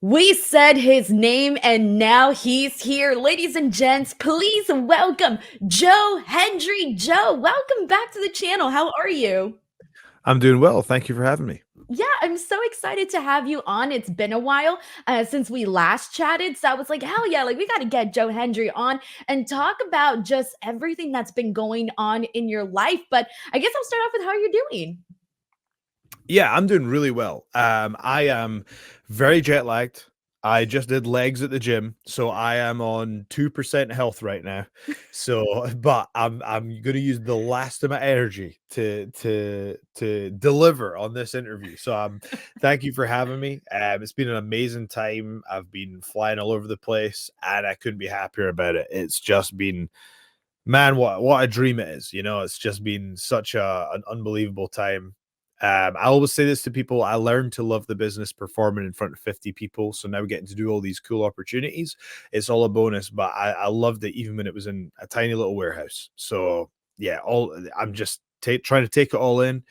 We said his name and now he's here. Ladies and gents, please welcome Joe Hendry. Joe, welcome back to the channel. How are you? I'm doing well. Thank you for having me. Yeah, I'm so excited to have you on. It's been a while since we last chatted. So I was like, hell yeah, like we got to get Joe Hendry on and talk about just everything that's been going on in your life. But I guess I'll start off with how you're doing. Yeah, I'm doing really well. I am very jet lagged. I just did legs at the gym, so I am on 2% health right now. So, but I'm gonna use the last of my energy to deliver on this interview. So, thank you for having me. It's been an amazing time. I've been flying all over the place, and I couldn't be happier about it. It's just been, man, what a dream it is. It's just been such an unbelievable time. I always say this to people. I learned to love the business performing in front of 50 people. So now getting to do all these cool opportunities, it's all a bonus. But I loved it even when it was in a tiny little warehouse. So yeah, I'm just trying to take it all in,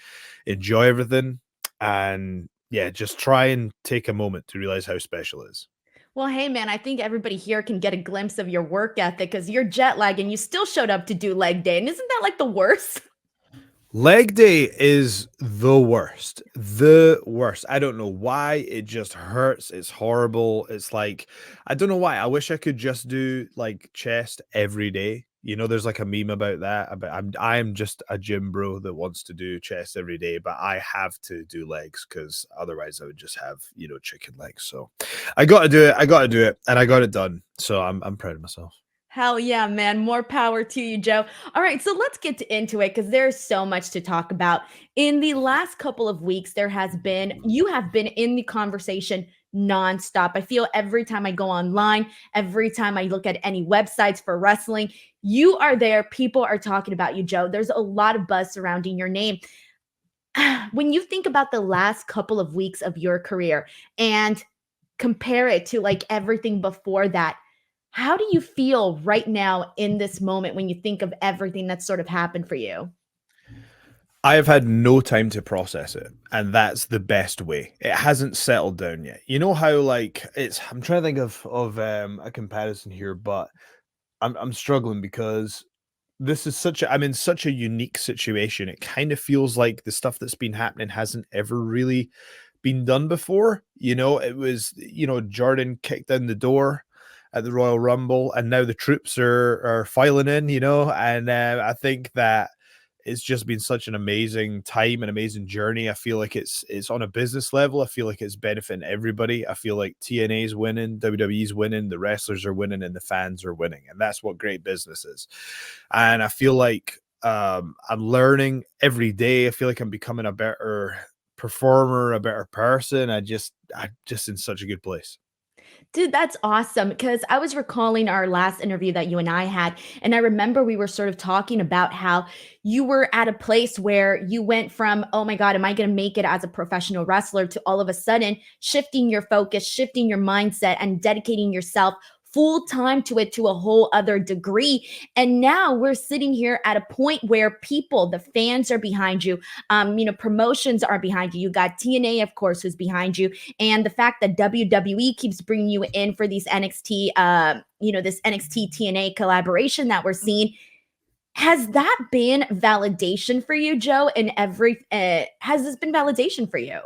enjoy everything, and yeah, just try and take a moment to realize how special it is. Well, hey, man, I think everybody here can get a glimpse of your work ethic because you're jet lagged and you still showed up to do leg day. And isn't that like the worst? Leg day is the worst. The worst. I don't know why. It just hurts. It's horrible. It's like, I don't know why. I wish I could just do like chest every day. There's like a meme about that. I'm just a gym bro that wants to do chest every day, but I have to do legs because otherwise I would just have, chicken legs. So I gotta do it. I gotta do it. And I got it done. So I'm proud of myself. Hell yeah, man. More power to you, Joe. All right, so let's get into it because there's so much to talk about. In the last couple of weeks, you have been in the conversation nonstop. I feel every time I go online, every time I look at any websites for wrestling, you are there. People are talking about you, Joe. There's a lot of buzz surrounding your name. When you think about the last couple of weeks of your career and compare it to like everything before that, how do you feel right now in this moment when you think of everything that's sort of happened for you? I have had no time to process it, and that's the best way. It hasn't settled down yet. You know how like I'm trying to think of a comparison here, but I'm struggling because I'm in such a unique situation. It kind of feels like the stuff that's been happening hasn't ever really been done before. It was, Jordan kicked in the door at the Royal Rumble, and now the troops are filing in, and I think that it's just been such an amazing time, an amazing journey. I feel like it's on a business level. I feel like it's benefiting everybody. I feel like TNA's winning, WWE's winning, the wrestlers are winning, and the fans are winning, and that's what great business is. And I feel like I'm learning every day. I feel like I'm becoming a better performer, a better person. I'm just in such a good place. Dude, that's awesome because I was recalling our last interview that you and I had. And I remember we were sort of talking about how you were at a place where you went from, oh my God, am I going to make it as a professional wrestler to all of a sudden shifting your focus, shifting your mindset, and dedicating yourself full time to it to a whole other degree. And now we're sitting here at a point where people, the fans are behind you. Promotions are behind you. You got TNA, of course, who's behind you, and the fact that WWE keeps bringing you in for these this NXT TNA collaboration that we're seeing. Has that been validation for you, Joe? And has this been validation for you?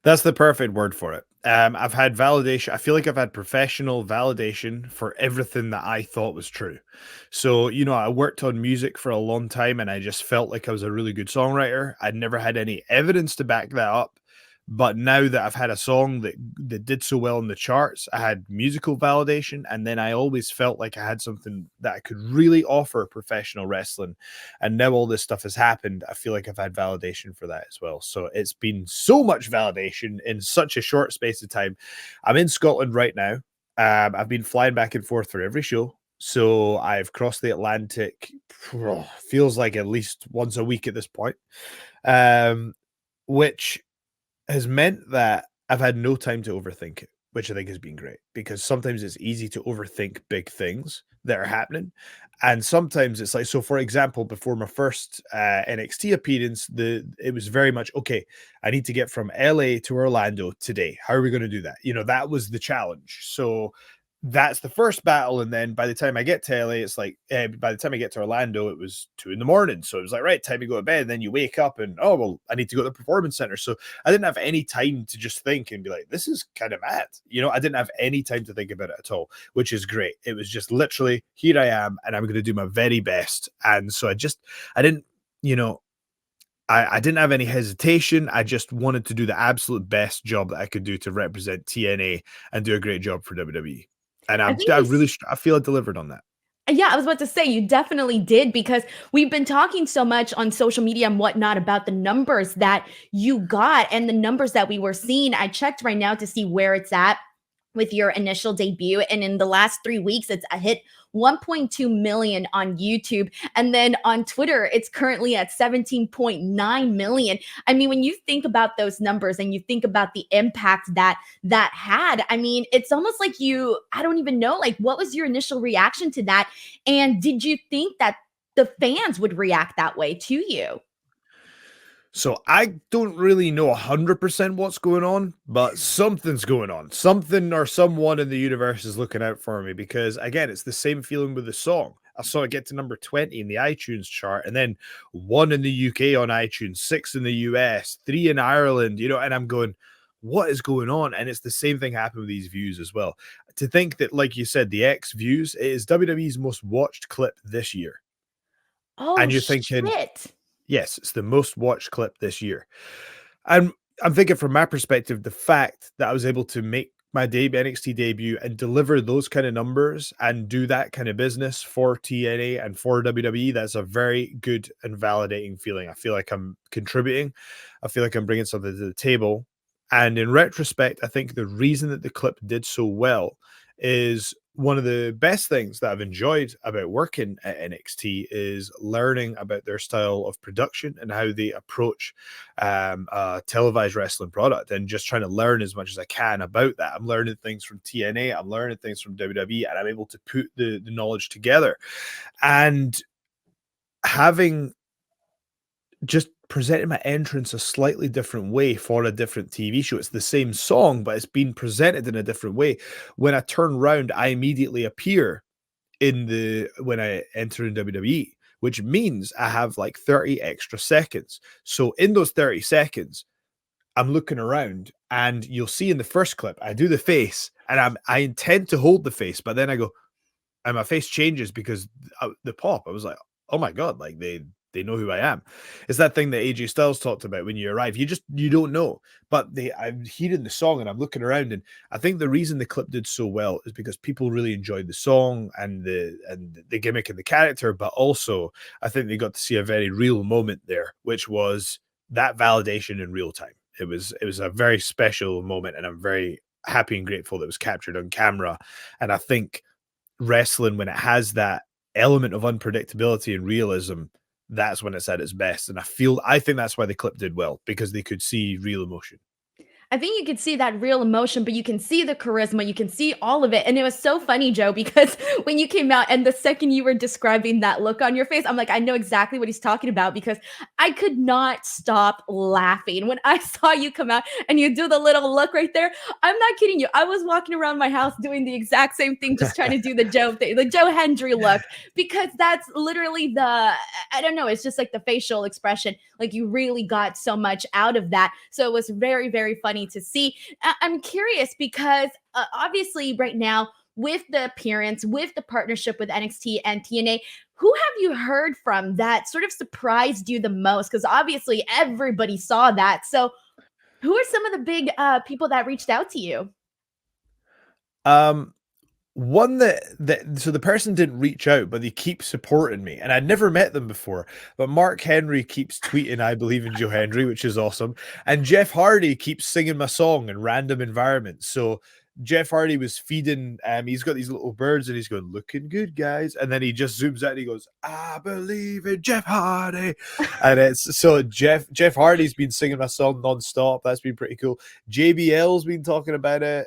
That's the perfect word for it. I've had validation. I feel like I've had professional validation for everything that I thought was true. So, I worked on music for a long time and I just felt like I was a really good songwriter. I'd never had any evidence to back that up. But now that I've had a song that did so well in the charts, I had musical validation, and then I always felt like I had something that I could really offer professional wrestling. And now all this stuff has happened. I feel like I've had validation for that as well. So it's been so much validation in such a short space of time. I'm in Scotland right now. I've been flying back and forth for every show. So I've crossed the Atlantic, feels like at least once a week at this point. Um, which has meant that I've had no time to overthink it. which I think has been great because sometimes it's easy to overthink big things that are happening. And sometimes it's like, so for example, before my first NXT appearance, it was very much okay. I need to get from LA to Orlando today. How are we going to do that? That was the challenge. So that's the first battle, and then by the time I get to LA, it's like by the time I get to Orlando, it was 2 a.m. So it was like, right, time to go to bed. And then you wake up and oh well, I need to go to the performance center. So I didn't have any time to just think and be like, this is kind of mad. I didn't have any time to think about it at all, which is great. It was just literally, here I am, and I'm going to do my very best. And so I didn't, I didn't have any hesitation. I just wanted to do the absolute best job that I could do to represent TNA and do a great job for WWE. And I think I feel I delivered on that. yeah, I was about to say you definitely did because we've been talking so much on social media and whatnot about the numbers that you got and the numbers that we were seeing. I checked right now to see where it's at with your initial debut. And in the last 3 weeks, it's hit 1.2 million on YouTube. And then on Twitter, it's currently at 17.9 million. I mean, when you think about those numbers and you think about the impact that had, I mean, it's almost like I don't even know, like, what was your initial reaction to that? And did you think that the fans would react that way to you? So I don't really know 100% what's going on, but something's going on. Something or someone in the universe is looking out for me because, again, it's the same feeling with the song. I saw it get to number 20 in the iTunes chart and then 1 in the UK on iTunes, 6 in the US, 3 in Ireland, and I'm going, what is going on? And it's the same thing happened with these views as well. To think that, like you said, the X views is WWE's most watched clip this year. Oh, And you're thinking, shit. yes, it's the most watched clip this year. And I'm thinking from my perspective, the fact that I was able to make my NXT debut and deliver those kind of numbers and do that kind of business for TNA and for WWE, that's a very good and validating feeling. I feel like I'm contributing. I feel like I'm bringing something to the table. And in retrospect, I think the reason that the clip did so well is one of the best things that I've enjoyed about working at NXT is learning about their style of production and how they approach a televised wrestling product and just trying to learn as much as I can about that. I'm learning things from TNA, I'm learning things from WWE, and I'm able to put the knowledge together. And having just presented my entrance a slightly different way for a different TV show. It's the same song, but it's been presented in a different way. When I turn around, I immediately appear when I enter in WWE, which means I have like 30 extra seconds. So in those 30 seconds, I'm looking around and you'll see in the first clip, I do the face and I intend to hold the face, but then I go, and my face changes because the pop, I was like, oh my God, like they know who I am. It's that thing that AJ Styles talked about when you arrive. You don't know. But I'm hearing the song and I'm looking around, and I think the reason the clip did so well is because people really enjoyed the song and the gimmick and the character, but also I think they got to see a very real moment there, which was that validation in real time. It was a very special moment, and I'm very happy and grateful that it was captured on camera. And I think wrestling, when it has that element of unpredictability and realism, that's when it's at its best. And I think that's why the clip did well, because they could see real emotion. I think you can see that real emotion, but you can see the charisma, you can see all of it. And it was so funny, Joe, because when you came out and the second you were describing that look on your face, I'm like, I know exactly what he's talking about because I could not stop laughing. When I saw you come out and you do the little look right there, I'm not kidding you. I was walking around my house doing the exact same thing, just trying to do the Joe thing, the Joe Hendry look, because that's literally I don't know, it's just like the facial expression. Like you really got so much out of that. So it was very, very funny to see. I'm curious because obviously right now with the appearance, with the partnership with NXT and TNA, who have you heard from that sort of surprised you the most? Because obviously everybody saw that. So who are some of the big people that reached out to you? Um, One that so the person didn't reach out, but they keep supporting me, and I'd never met them before. But Mark Henry keeps tweeting, "I believe in Joe Hendry," which is awesome, and Jeff Hardy keeps singing my song in random environments. So Jeff Hardy was feeding. He's got these little birds, and he's going, "Looking good, guys," and then he just zooms out and he goes, "I believe in Jeff Hardy," and it's so Jeff Hardy's been singing my song nonstop. That's been pretty cool. JBL's been talking about it.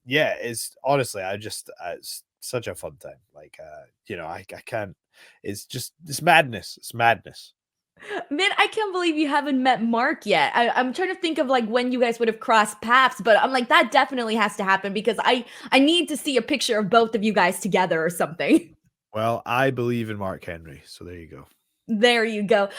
Yeah, it's honestly, it's such a fun time. Like, I can't. It's madness. It's madness. Man, I can't believe you haven't met Mark yet. I'm trying to think of like when you guys would have crossed paths, but I'm like, that definitely has to happen because I need to see a picture of both of you guys together or something. Well, I believe in Mark Henry, so there you go. There you go.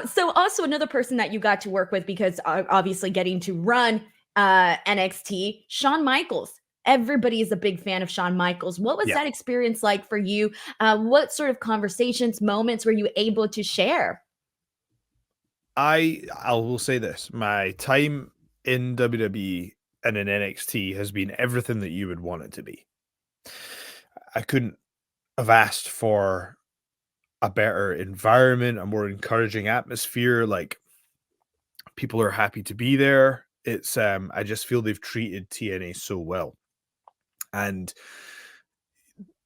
So also another person that you got to work with because obviously getting to run NXT, Shawn Michaels. Everybody is a big fan of Shawn Michaels. What was Yeah, that experience like for you? What sort of conversations, moments were you able to share? I will say this: my time in WWE and in NXT has been everything that you would want it to be. I couldn't have asked for a better environment, a more encouraging atmosphere. Like, people are happy to be there. It's I just feel they've treated TNA so well. And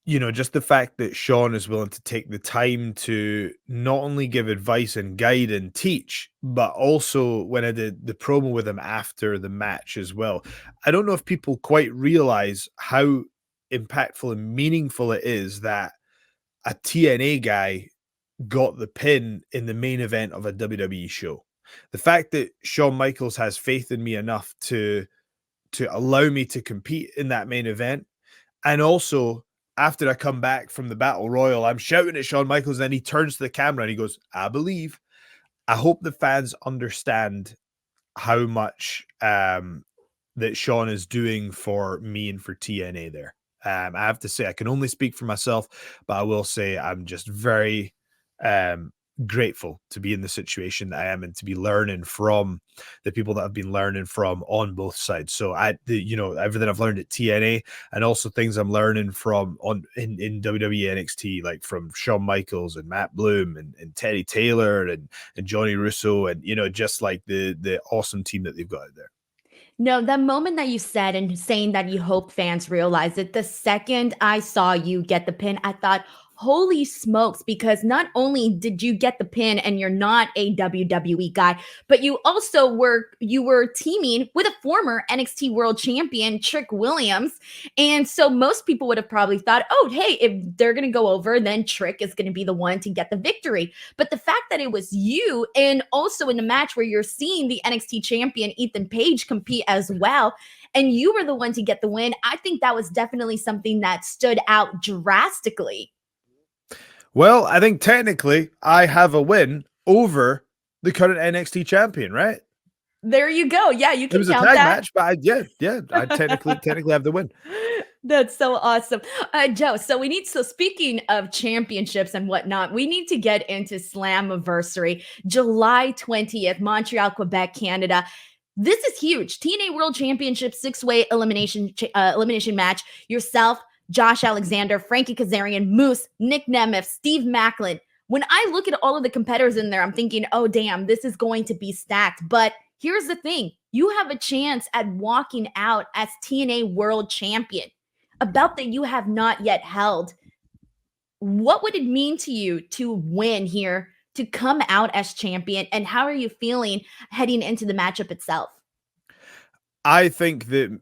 just the fact that Shawn is willing to take the time to not only give advice and guide and teach, but also when I did the promo with him after the match as well. I don't know if people quite realize how impactful and meaningful it is that a TNA guy got the pin in the main event of a WWE show. The fact that Shawn Michaels has faith in me enough to allow me to compete in that main event, and also after I come back from the Battle Royal, I'm shouting at Shawn Michaels, and then he turns to the camera and he goes, "I believe." I hope the fans understand how much that Shawn is doing for me and for TNA there. I have to say, I can only speak for myself, but I will say I'm just very um, grateful to be in the situation that I am and to be learning from the people that I've been learning from on both sides. So everything I've learned at TNA and also things I'm learning from in WWE NXT, like from Shawn Michaels and Matt Bloom and Teddy Taylor and Johnny Russo, and just like the awesome team that they've got out there. No, that moment that you said and saying that you hope fans realize it, the second I saw you get the pin, I thought, holy smokes, because not only did you get the pin and you're not a WWE guy, but you were teaming with a former NXT World Champion, Trick Williams. And so most people would have probably thought, oh, hey, if they're gonna go over, then Trick is gonna be the one to get the victory. But the fact that it was you, and also in the match where you're seeing the NXT champion Ethan Page compete as well, and you were the one to get the win, I think that was definitely something that stood out drastically. Well, I think technically I have a win over the current NXT champion, right? There you go. Yeah, you It can was a count tag that. match, but I technically have the win. That's so awesome. Joe, so speaking of championships and whatnot, we need to get into Slammiversary, July 20th, Montreal, Quebec, Canada. This is huge. TNA World Championship six-way elimination match. Yourself, Josh Alexander, Frankie Kazarian, Moose, Nick Nemeth, Steve Macklin. When I look at all of the competitors in there, I'm thinking, oh, damn, this is going to be stacked. But here's the thing. You have a chance at walking out as TNA World Champion, a belt that you have not yet held. What would it mean to you to win here, to come out as champion? And how are you feeling heading into the matchup itself? I think that,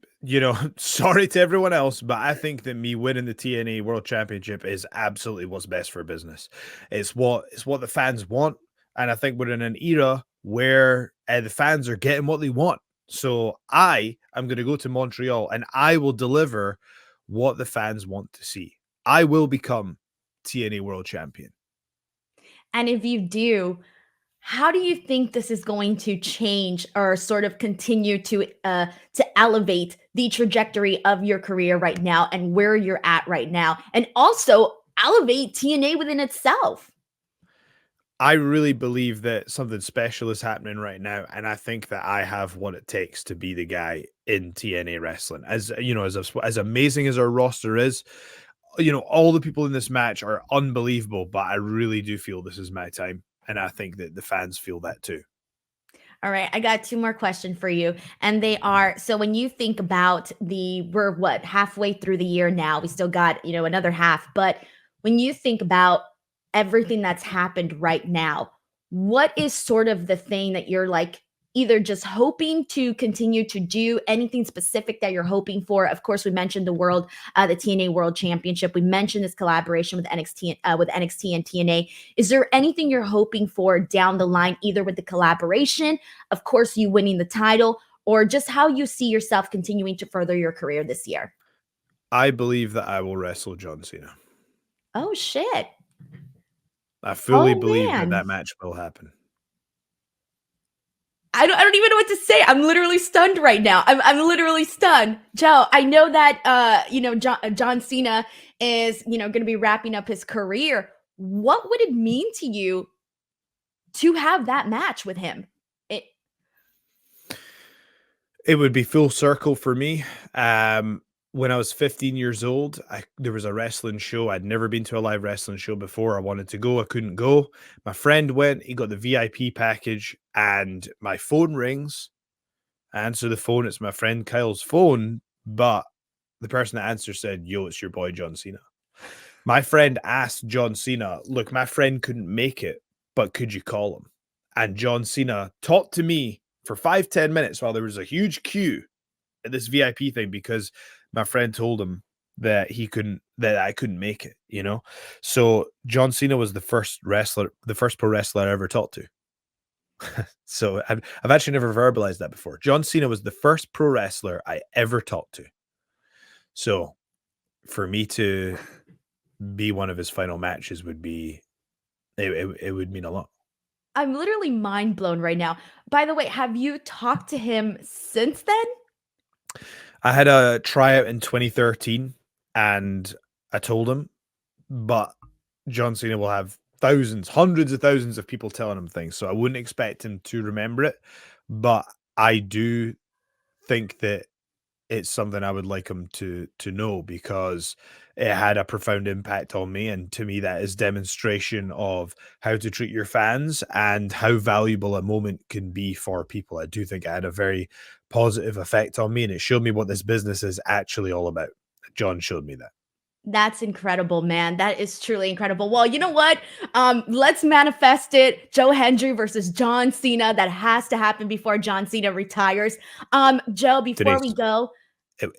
sorry to everyone else, but I think that me winning the TNA World Championship is absolutely what's best for business. It's what the fans want, and I think we're in an era where the fans are getting what they want. So I am going to go to Montreal and I will deliver what the fans want to see. I will become TNA World Champion. And if you do, how do you think this is going to change or sort of continue to elevate the trajectory of your career right now and where you're at right now, and also elevate TNA within itself? I really believe that something special is happening right now, and I think that I have what it takes to be the guy in TNA wrestling. As you know, as amazing as our roster is, all the people in this match are unbelievable, but I really do feel this is my time, and I think that the fans feel that too. All right, I got two more questions for you. And they are, so when you think about we're what, halfway through the year now, we still got, another half. But when you think about everything that's happened right now, what is sort of the thing that you're like either just hoping to continue to do, anything specific that you're hoping for? Of course, we mentioned the TNA World Championship. We mentioned this collaboration with NXT and TNA. Is there anything you're hoping for down the line, either with the collaboration, of course, you winning the title, or just how you see yourself continuing to further your career this year? I believe that I will wrestle John Cena. Oh, shit. I fully Oh, believe that man. that match will happen. I don't even know what to say. I'm literally stunned right now. I'm literally stunned. Joe, I know that John Cena is, going to be wrapping up his career. What would it mean to you to have that match with him? It would be full circle for me. When I was 15 years old, there was a wrestling show. I'd never been to a live wrestling show before. I wanted to go. I couldn't go. My friend went. He got the VIP package, and my phone rings. I answer the phone. It's my friend Kyle's phone, but the person that answers said, "Yo, it's your boy John Cena." My friend asked John Cena, "Look, my friend couldn't make it, but could you call him?" And John Cena talked to me for 5-10 minutes while there was a huge queue at this VIP thing because my friend told him that I couldn't make it, So John Cena was the first pro wrestler I ever talked to. So I've actually never verbalized that before. John Cena was the first pro wrestler I ever talked to. So for me to be one of his final matches would be it would mean a lot. I'm literally mind blown right now. By the way, have you talked to him since then? I had a tryout in 2013 and I told him, but John Cena will have thousands, hundreds of thousands of people telling him things. So I wouldn't expect him to remember it. But I do think that it's something I would like him to know because it had a profound impact on me. And to me, that is demonstration of how to treat your fans and how valuable a moment can be for people. I do think it had a very positive effect on me, and it showed me what this business is actually all about. John showed me that. That's incredible, man. That is truly incredible. Well, you know what? Let's manifest it. Joe Hendry versus John Cena. That has to happen before John Cena retires. Joe, before we Denise, go,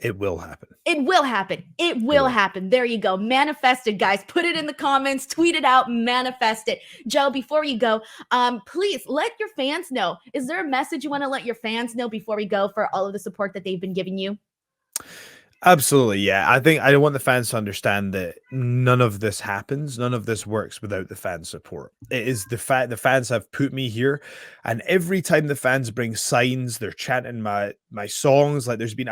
it will happen. it will happen. It It will will. happen. There you go. Manifest it, guys. Put it in the comments, tweet it out, manifest it. Joe, before you go, please let your fans know. Is there a message you want to let your fans know before we go for all of the support that they've been giving you? Absolutely, yeah. I think I want the fans to understand that none of this happens, none of this works without the fan support. It is the fact the fans have put me here, and every time the fans bring signs, they're chanting my songs. Like there's been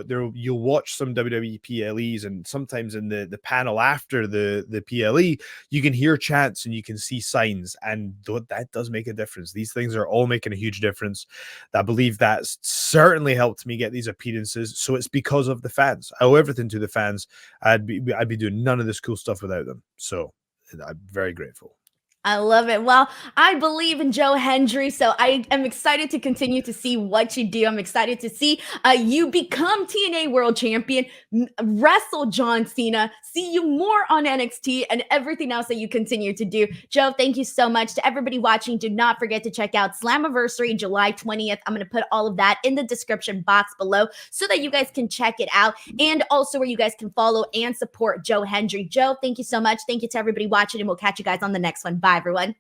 there you'll watch some WWE PLEs, and sometimes in the panel after the PLE, you can hear chants and you can see signs, and that does make a difference. These things are all making a huge difference. I believe that's certainly helped me get these appearances. So it's because of the fans. I owe everything to the fans. I'd be doing none of this cool stuff without them. So I'm very grateful. I love it. Well, I believe in Joe Hendry, so I am excited to continue to see what you do. I'm excited to see you become TNA World Champion, wrestle John Cena, see you more on NXT, and everything else that you continue to do. Joe, thank you so much. To everybody watching, do not forget to check out Slammiversary July 20th. I'm going to put all of that in the description box below so that you guys can check it out, and also where you guys can follow and support Joe Hendry. Joe, thank you so much. Thank you to everybody watching, and we'll catch you guys on the next one. Bye, everyone.